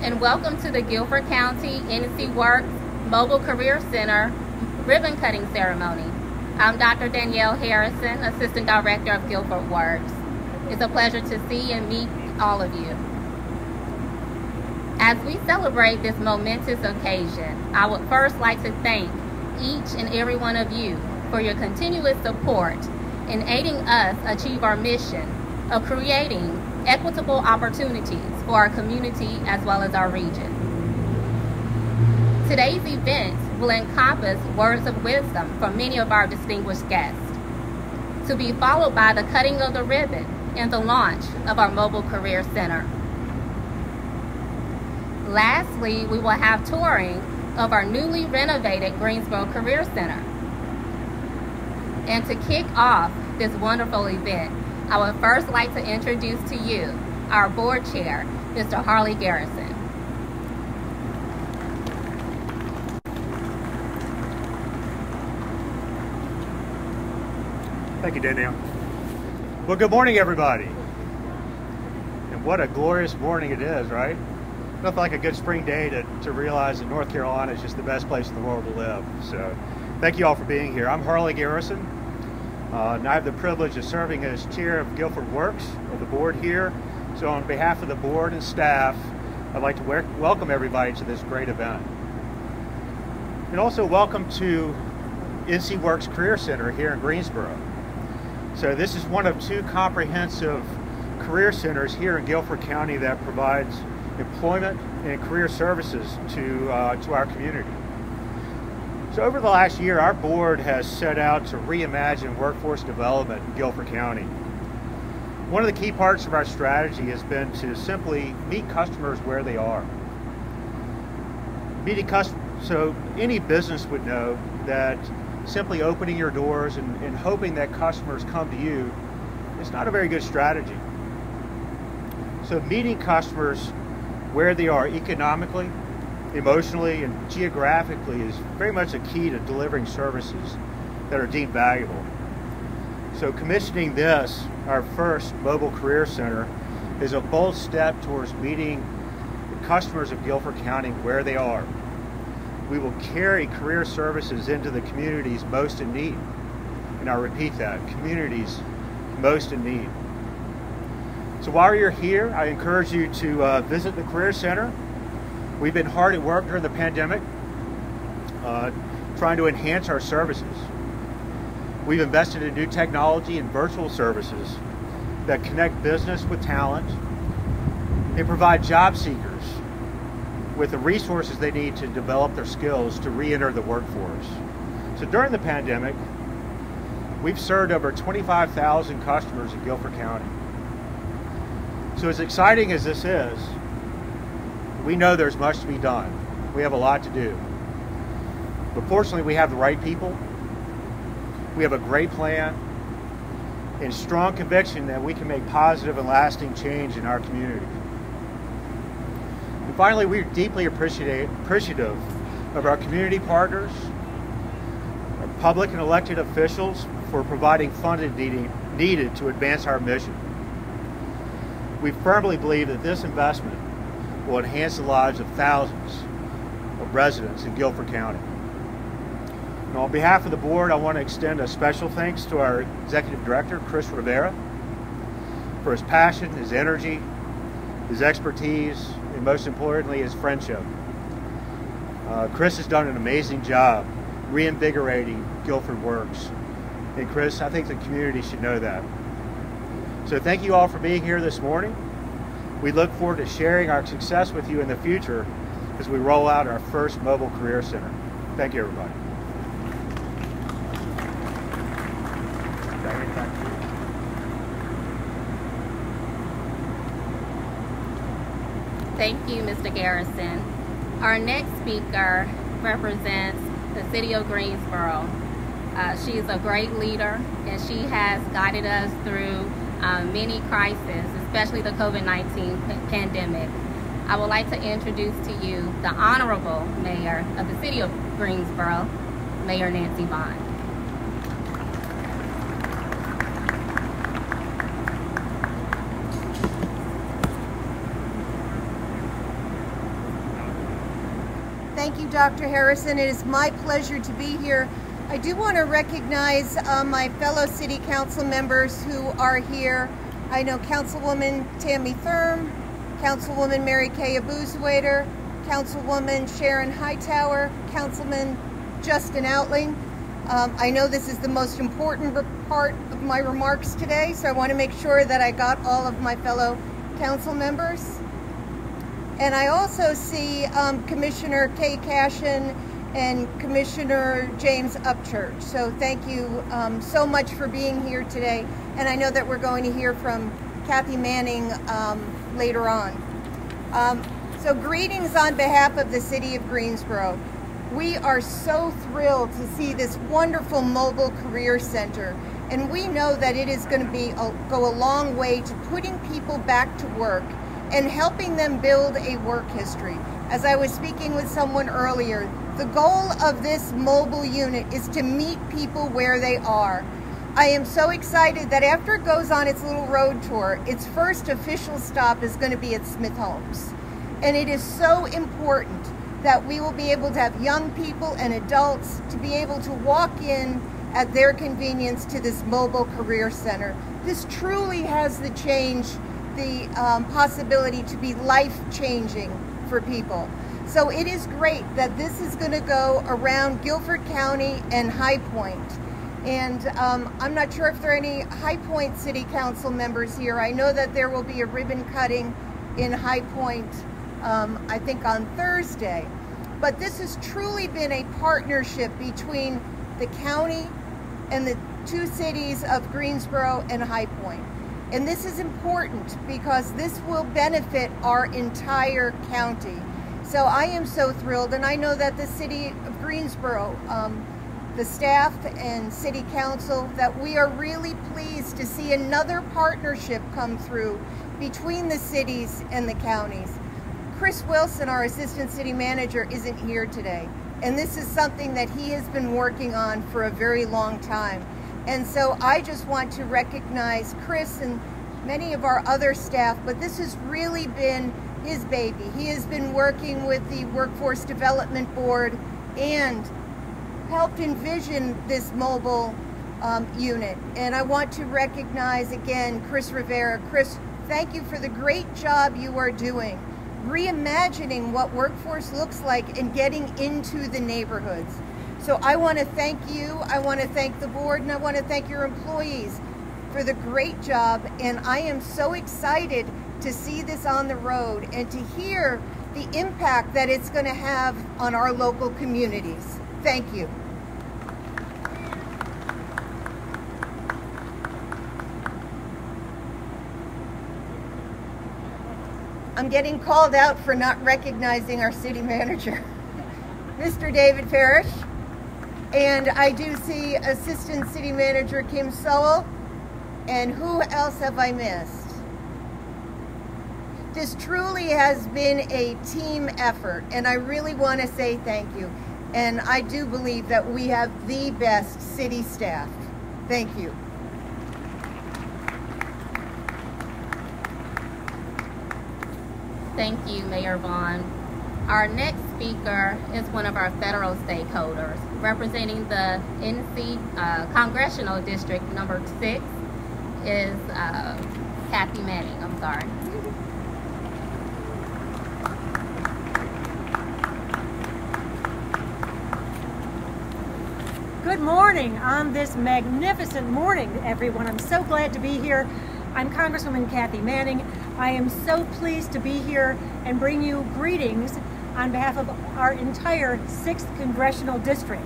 and welcome to the Guilford County NC-Works Mobile Career Center ribbon cutting ceremony. I'm Dr. Danielle Harrison, Assistant Director of GuilfordWorks. It's a pleasure to see and meet all of you. As we celebrate this momentous occasion, I would first like to thank each and every one of you for your continuous support in aiding us achieve our mission of creating equitable opportunities for our community as well as our region. Today's event will encompass words of wisdom from many of our distinguished guests, to be followed by the cutting of the ribbon and the launch of our Mobile Career Center. Lastly, we will have touring of our newly renovated Greensboro Career Center. And to kick off this wonderful event, I would first like to introduce to you our board chair, Mr. Harley Garrison. Thank you, Danielle. Well, good morning, everybody. And what a glorious morning it is, right? Nothing like a good spring day to realize that North Carolina is just the best place in the world to live. So thank you all for being here. I'm Harley Garrison. And I have the privilege of serving as chair of GuilfordWorks, of the board here. So on behalf of the board and staff, I'd like to welcome everybody to this great event. And also welcome to NC-Works Career Center here in Greensboro. So this is one of two comprehensive career centers here in Guilford County that provides employment and career services to our community. So over the last year, our board has set out to reimagine workforce development in Guilford County. One of the key parts of our strategy has been to simply meet customers where they are. So any business would know that simply opening your doors and hoping that customers come to you is not a very good strategy. So meeting customers where they are economically, emotionally, and geographically is very much a key to delivering services that are deemed valuable. So commissioning this, our first mobile career center, is a bold step towards meeting the customers of Guilford County where they are. We will carry career services into the communities most in need. And I'll repeat that, communities most in need. So while you're here, I encourage you to visit the Career Center. We've been hard at work during the pandemic, trying to enhance our services. We've invested in new technology and virtual services that connect business with talent and provide job seekers with the resources they need to develop their skills to re-enter the workforce. So during the pandemic, we've served over 25,000 customers in Guilford County. So as exciting as this is, we know there's much to be done. We have a lot to do. But fortunately, we have the right people. We have a great plan and strong conviction that we can make positive and lasting change in our community. And finally, we're deeply appreciative of our community partners, our public and elected officials for providing funding needed to advance our mission. We firmly believe that this investment will enhance the lives of thousands of residents in Guilford County. And on behalf of the board, I want to extend a special thanks to our Executive Director, Rivera, for his passion, his energy, his expertise, and most importantly, his friendship. Chris has done an amazing job reinvigorating GuilfordWorks. And Chris, I think the community should know that. So thank you all for being here this morning. We look forward to sharing our success with you in the future as we roll out our first mobile career center. Thank you, everybody. Thank you, Mr. Garrison. Our next speaker represents the city of Greensboro. She's a great leader, and she has guided us through many crises, especially the COVID-19 pandemic. I would like to introduce to you the Honorable Mayor of the City of Greensboro, Mayor Nancy Bond. Thank you, Dr. Harrison. It is my pleasure to be here. I do want to recognize my fellow city council members who are here. I know Councilwoman Tammy Thurm, Councilwoman Mary Kay Abuzuwader, Councilwoman Sharon Hightower, Councilman Justin Outling. I know this is the most important part of my remarks today, so I want to make sure that I got all of my fellow council members. And I also see Commissioner Kay Cashin and Commissioner James Upchurch. So thank you so much for being here today. And I know that we're going to hear from Kathy Manning later on. So greetings on behalf of the City of Greensboro. We are so thrilled to see this wonderful mobile career center. And we know that it is going to go a long way to putting people back to work and helping them build a work history. As I was speaking with someone earlier, the goal of this mobile unit is to meet people where they are. I am so excited that after it goes on its little road tour, its first official stop is going to be at Smith Homes. And it is so important that we will be able to have young people and adults to be able to walk in at their convenience to this mobile career center. This truly has the possibility to be life-changing for people. So it is great that this is going to go around Guilford County and High Point. And I'm not sure if there are any High Point City Council members here. I know that there will be a ribbon cutting in High Point, I think on Thursday. But this has truly been a partnership between the county and the two cities of Greensboro and High Point. And this is important because this will benefit our entire county. So I am so thrilled, and I know that the City of Greensboro, the staff and City Council, that we are really pleased to see another partnership come through between the cities and the counties. Chris Wilson, our Assistant City Manager, isn't here today, and this is something that he has been working on for a very long time. And so I just want to recognize Chris and many of our other staff, but this has really been his baby. He has been working with the Workforce Development Board and helped envision this mobile unit. And I want to recognize again Chris Rivera. Chris, thank you for the great job you are doing, reimagining what workforce looks like and getting into the neighborhoods. So I want to thank you, I want to thank the board, and I want to thank your employees for the great job. And I am so excited to see this on the road and to hear the impact that it's going to have on our local communities. Thank you. I'm getting called out for not recognizing our city manager, Mr. David Parrish. And I do see Assistant City Manager Kim Sowell. And who else have I missed? This truly has been a team effort, and I really want to say thank you. And I do believe that we have the best city staff. Thank you. Thank you, Mayor Vaughn. Our next speaker is one of our federal stakeholders, representing the NC Congressional District number 6 is Kathy Manning. I'm sorry. Good morning on this magnificent morning, everyone. I'm so glad to be here. I'm Congresswoman Kathy Manning. I am so pleased to be here and bring you greetings on behalf of our entire 6th Congressional District.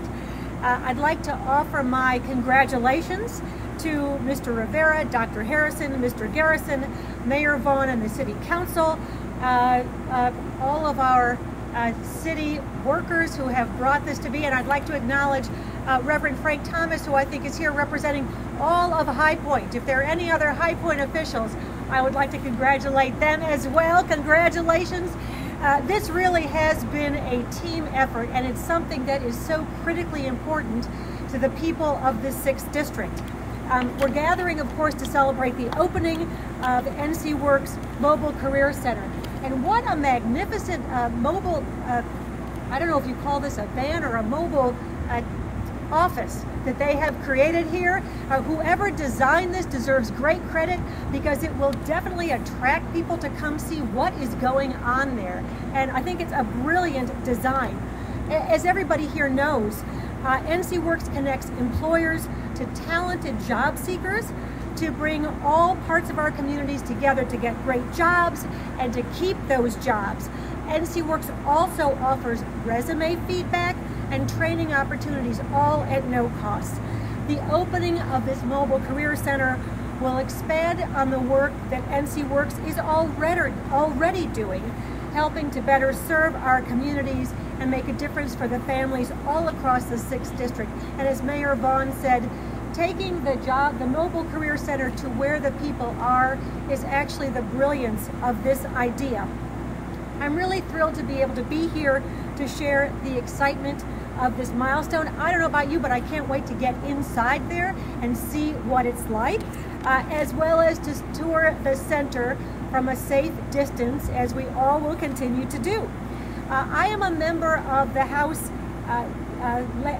I'd like to offer my congratulations to Mr. Rivera, Dr. Harrison, Mr. Garrison, Mayor Vaughn, and the City Council, all of our city workers who have brought this to be, and I'd like to acknowledge Reverend Frank Thomas, who I think is here representing all of High Point. If there are any other High Point officials, I would like to congratulate them as well. Congratulations. This really has been a team effort, and it's something that is so critically important to the people of this 6th district. We're gathering, of course, to celebrate the opening of NC Works Mobile Career Center. And what a magnificent mobile I don't know if you call this a van or a mobile office that they have created here. Whoever designed this deserves great credit, because it will definitely attract people to come see what is going on there. And I think it's a brilliant design. As everybody here knows, NCWorks connects employers to talented job seekers to bring all parts of our communities together to get great jobs and to keep those jobs. NCWorks also offers resume feedback and training opportunities, all at no cost. The opening of this Mobile Career Center will expand on the work that NCWorks is already doing, helping to better serve our communities and make a difference for the families all across the 6th District. And as Mayor Vaughn said, taking the Mobile Career Center to where the people are is actually the brilliance of this idea. I'm really thrilled to be able to be here to share the excitement of this milestone. I don't know about you, but I can't wait to get inside there and see what it's like, as well as to tour the center from a safe distance, as we all will continue to do. I am a member of the House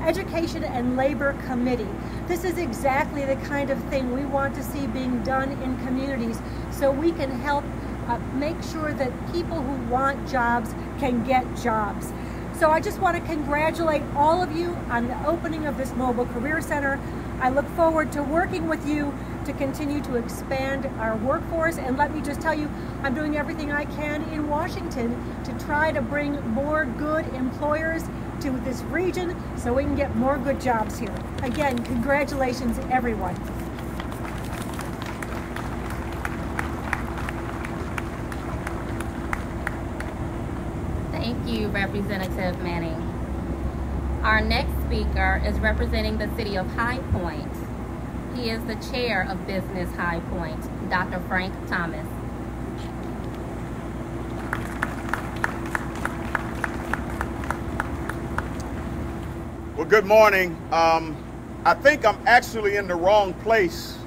Education and Labor Committee. This is exactly the kind of thing we want to see being done in communities, so we can help make sure that people who want jobs can get jobs. So I just want to congratulate all of you on the opening of this Mobile Career Center. I look forward to working with you to continue to expand our workforce. And let me just tell you, I'm doing everything I can in Washington to try to bring more good employers to this region so we can get more good jobs here. Again, congratulations, everyone. Thank you, Representative Manning. Our next speaker is representing the city of High Point. He is the chair of Business High Point, Dr. Frank Thomas. Well, good morning. I think I'm actually in the wrong place.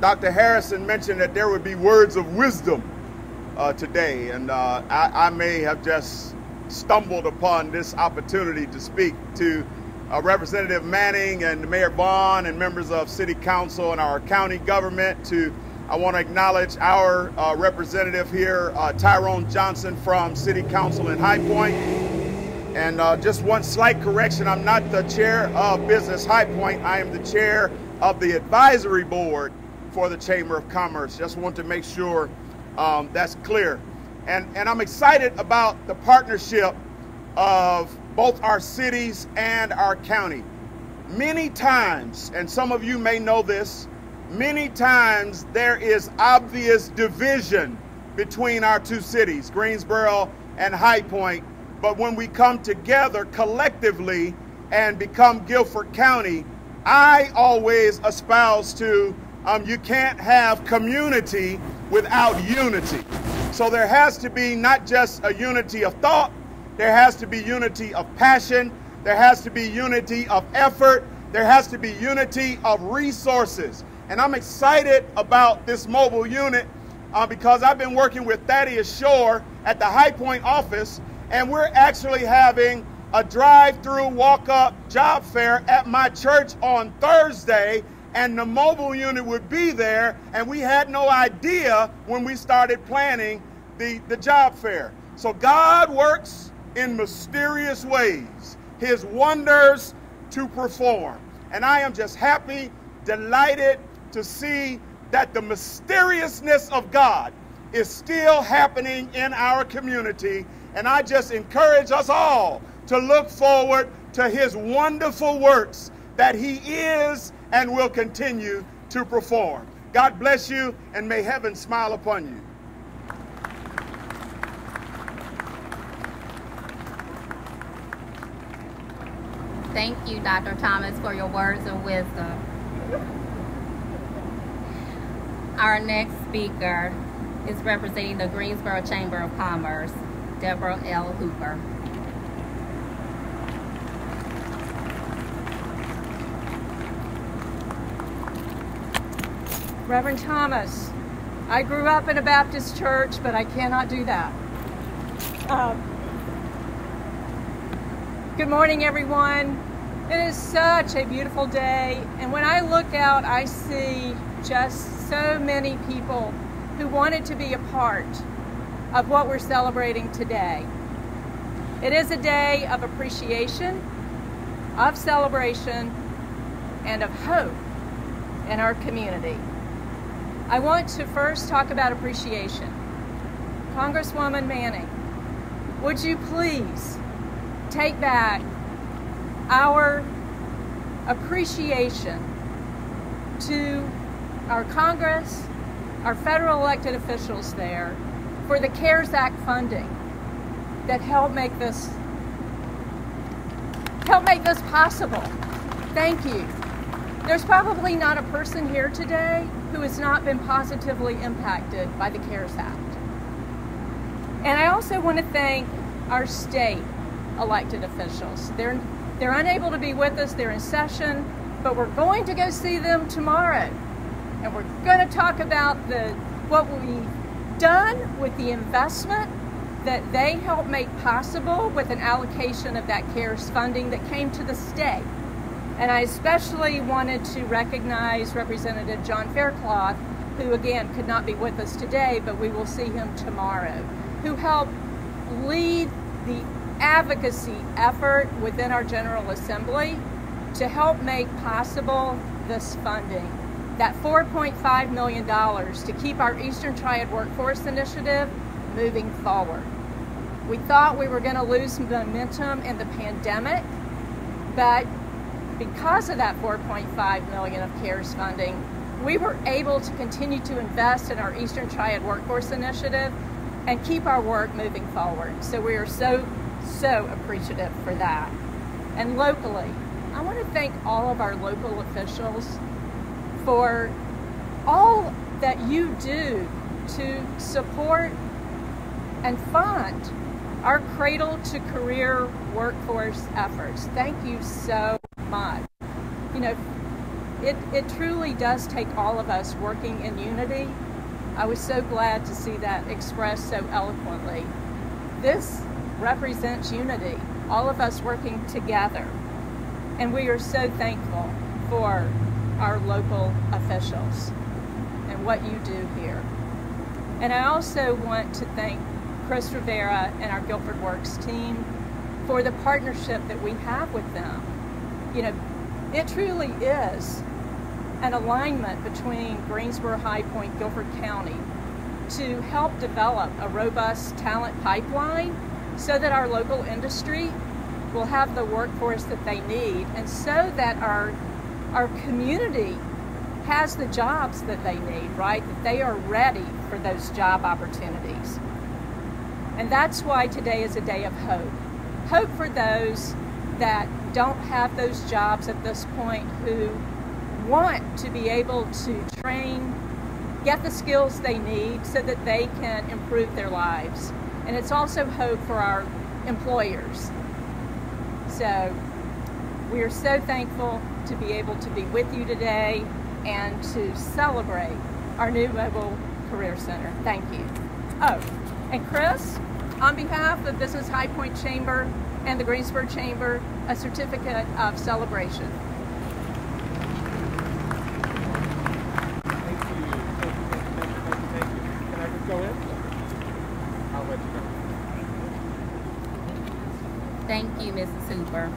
Dr. Harrison mentioned that there would be words of wisdom today, and I may have just stumbled upon this opportunity to speak to Representative Manning and Mayor Vaughn and members of City Council and our county government. I want to acknowledge our representative here, Tyrone Johnson from City Council in High Point. And just one slight correction, I'm not the chair of Business High Point. I am the chair of the advisory board for the Chamber of Commerce. Just want to make sure that's clear. And I'm excited about the partnership of both our cities and our county. Many times, and some of you may know this, many times there is obvious division between our two cities, Greensboro and High Point. But when we come together collectively and become Guilford County, I always espouse to you can't have community without unity. So there has to be not just a unity of thought, there has to be unity of passion, there has to be unity of effort, there has to be unity of resources. And I'm excited about this mobile unit because I've been working with Thaddeus Shore at the High Point office, and we're actually having a drive-through walk-up job fair at my church on Thursday, and the mobile unit would be there, and we had no idea when we started planning the job fair. So God works in mysterious ways, his wonders to perform. And I am just happy, delighted to see that the mysteriousness of God is still happening in our community. And I just encourage us all to look forward to his wonderful works that he is and will continue to perform. God bless you, and may heaven smile upon you. Thank you, Dr. Thomas, for your words of wisdom. Our next speaker is representing the Greensboro Chamber of Commerce, Deborah L. Hooper. Reverend Thomas, I grew up in a Baptist church, but I cannot do that. Good morning, everyone. It is such a beautiful day, and when I look out, I see just so many people who wanted to be a part of what we're celebrating today. It is a day of appreciation, of celebration, and of hope in our community. I want to first talk about appreciation. Congresswoman Manning, would you please take back our appreciation to our Congress, our federal elected officials there, for the CARES Act funding that helped make this possible. Thank you. There's probably not a person here today who has not been positively impacted by the CARES Act. And I also want to thank our state elected officials. They're unable to be with us, they're in session, but we're going to go see them tomorrow. And we're going to talk about what we've done with the investment that they helped make possible with an allocation of that CARES funding that came to the state. And I especially wanted to recognize Representative John Faircloth, who again could not be with us today, but we will see him tomorrow, who helped lead the advocacy effort within our General Assembly to help make possible this funding. That $4.5 million to keep our Eastern Triad Workforce Initiative moving forward. We thought we were going to lose momentum in the pandemic, but because of that $4.5 million of CARES funding, we were able to continue to invest in our Eastern Triad Workforce Initiative and keep our work moving forward. So we are so appreciative for that. And locally, I want to thank all of our local officials for all that you do to support and fund our cradle to career workforce efforts. Thank you so much. You know, it truly does take all of us working in unity. I was so glad to see that expressed so eloquently. This represents unity, all of us working together. And we are so thankful for our local officials and what you do here. And I also want to thank Chris Rivera and our GuilfordWorks team for the partnership that we have with them. You know, it truly is an alignment between Greensboro, High Point, Guilford County to help develop a robust talent pipeline so that our local industry will have the workforce that they need, and so that our community has the jobs that they need, right? That they are ready for those job opportunities. And that's why today is a day of hope. Hope for those that don't have those jobs at this point, who want to be able to train, get the skills they need so that they can improve their lives. And it's also hope for our employers. So we are so thankful to be able to be with you today and to celebrate our new Mobile Career Center. Thank you. Oh, and Chris, on behalf of Business High Point Chamber and the Greensboro Chamber, a certificate of celebration. Thank you. Can I just go in? I'll let you go. Thank you, Mrs. Hooper.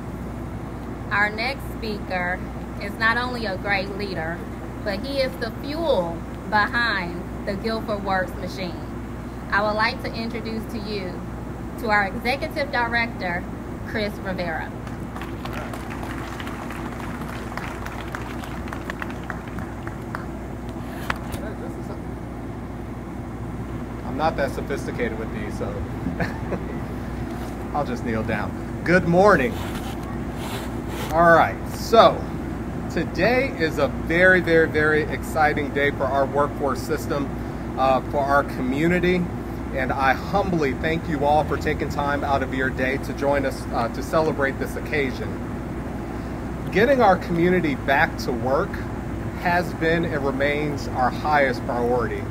Our next speaker is not only a great leader, but he is the fuel behind the GuilfordWorks machine. I would like to introduce to you to our Executive Director, Chris Rivera. I'm not that sophisticated with these, so I'll just kneel down. Good morning. All right, so today is a very, very, very exciting day for our workforce system, for our community, and I humbly thank you all for taking time out of your day to join us to celebrate this occasion. Getting our community back to work has been and remains our highest priority.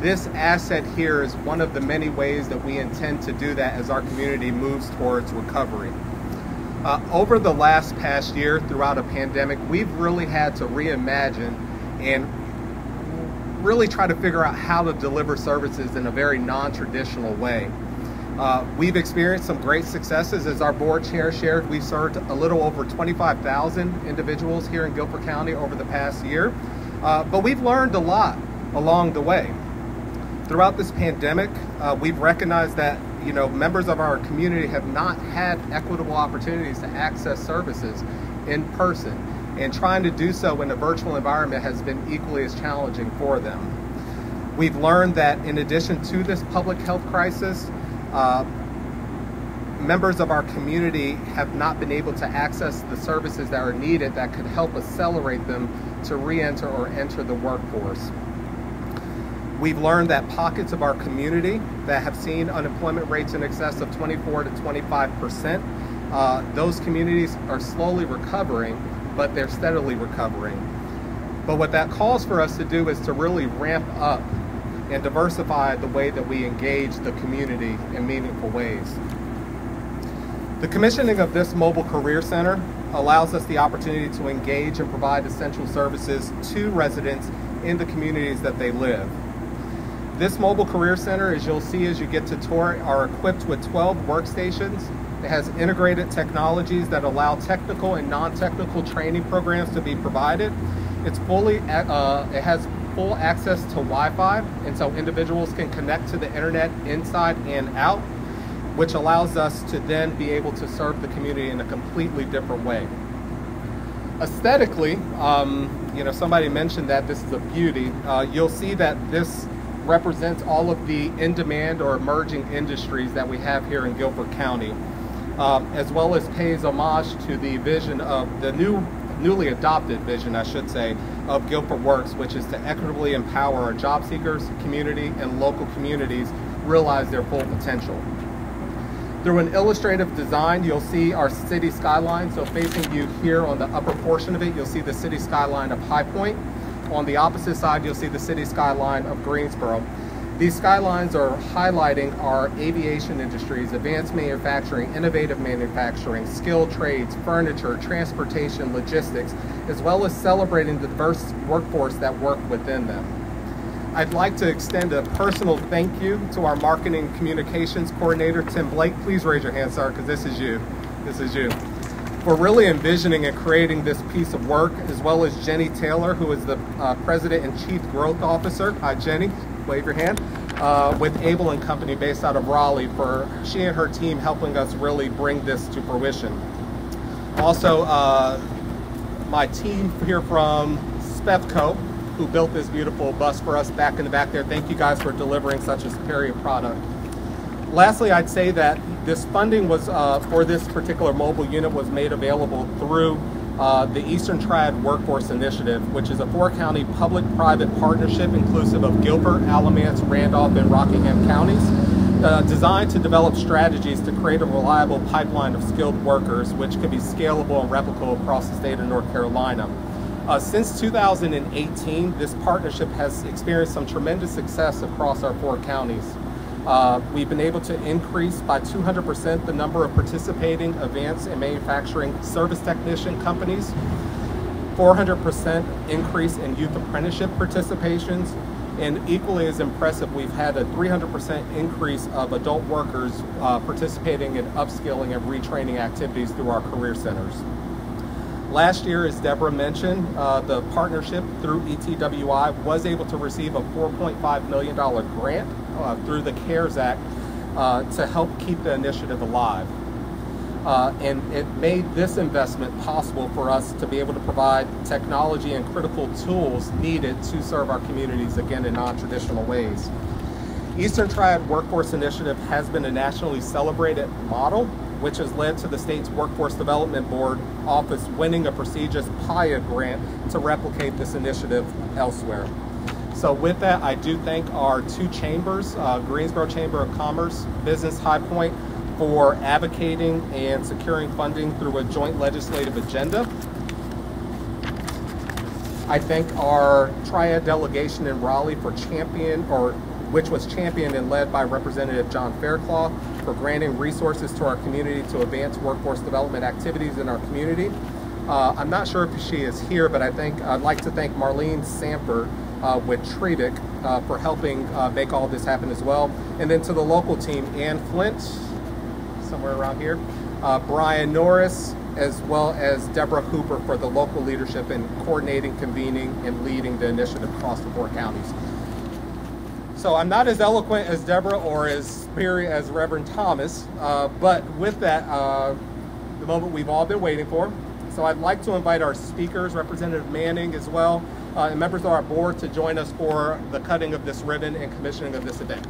This asset here is one of the many ways that we intend to do that as our community moves towards recovery. Over the past year, throughout a pandemic, we've really had to reimagine and really try to figure out how to deliver services in a very non-traditional way. We've experienced some great successes. As our board chair shared, we've served a little over 25,000 individuals here in Guilford County over the past year. But we've learned a lot along the way. Throughout this pandemic, we've recognized that members of our community have not had equitable opportunities to access services in person, and trying to do so in a virtual environment has been equally as challenging for them. We've learned that in addition to this public health crisis, members of our community have not been able to access the services that are needed that could help accelerate them to re-enter or enter the workforce. We've learned that pockets of our community that have seen unemployment rates in excess of 24 to 25%, those communities are slowly recovering, but they're steadily recovering. But what that calls for us to do is to really ramp up and diversify the way that we engage the community in meaningful ways. The commissioning of this mobile career center allows us the opportunity to engage and provide essential services to residents in the communities that they live. This mobile career center, as you'll see as you get to tour, are equipped with 12 workstations. It has integrated technologies that allow technical and non-technical training programs to be provided. It has full access to Wi-Fi, and so individuals can connect to the internet inside and out, which allows us to then be able to serve the community in a completely different way. Aesthetically, somebody mentioned that this is a beauty. You'll see that this represents all of the in-demand or emerging industries that we have here in Guilford County, as well as pays homage to the vision of the newly adopted vision, I should say, of GuilfordWorks, which is to equitably empower our job seekers, community, and local communities realize their full potential. Through an illustrative design, you'll see our city skyline. So facing you here on the upper portion of it, you'll see the city skyline of High Point. On the opposite side, you'll see the city skyline of Greensboro. These skylines are highlighting our aviation industries, advanced manufacturing, innovative manufacturing, skilled trades, furniture, transportation, logistics, as well as celebrating the diverse workforce that work within them. I'd like to extend a personal thank you to our marketing communications coordinator, Tim Blake. Please raise your hand, sir, because this is you. This is you. For really envisioning and creating this piece of work, as well as Jenny Taylor, who is the President and Chief Growth Officer. Hi, Jenny. Wave your hand. With Able & Company based out of Raleigh, for she and her team helping us really bring this to fruition. Also, my team here from Spevco, who built this beautiful bus for us back in the back there. Thank you guys for delivering such a superior product. Lastly, I'd say that this funding was for this particular mobile unit was made available through the Eastern Triad Workforce Initiative, which is a 4-county public-private partnership inclusive of Guilford, Alamance, Randolph, and Rockingham counties, designed to develop strategies to create a reliable pipeline of skilled workers, which can be scalable and replicable across the state of North Carolina. Since 2018, this partnership has experienced some tremendous success across our 4 counties. We've been able to increase by 200% the number of participating advanced and manufacturing service technician companies, 400% increase in youth apprenticeship participations, and equally as impressive, we've had a 300% increase of adult workers participating in upskilling and retraining activities through our career centers. Last year, as Deborah mentioned, the partnership through ETWI was able to receive a $4.5 million grant through the CARES Act to help keep the initiative alive. And it made this investment possible for us to be able to provide technology and critical tools needed to serve our communities, again, in non-traditional ways. Eastern Triad Workforce Initiative has been a nationally celebrated model, which has led to the state's Workforce Development Board office winning a prestigious PIA grant to replicate this initiative elsewhere. So with that, I do thank our 2 chambers, Greensboro Chamber of Commerce, Business High Point, for advocating and securing funding through a joint legislative agenda. I thank our Triad delegation in Raleigh for which was championed and led by Representative John Fairclough for granting resources to our community to advance workforce development activities in our community. I'm not sure if she is here, but I'd like to thank Marlene Samper with Trevick for helping make all this happen as well. And then to the local team, Ann Flint, somewhere around here, Brian Norris, as well as Deborah Hooper for the local leadership in coordinating, convening, and leading the initiative across the 4 counties. So I'm not as eloquent as Deborah or as spirited as Reverend Thomas, but with that, the moment we've all been waiting for. So I'd like to invite our speakers, Representative Manning as well, and members of our board to join us for the cutting of this ribbon and commissioning of this event.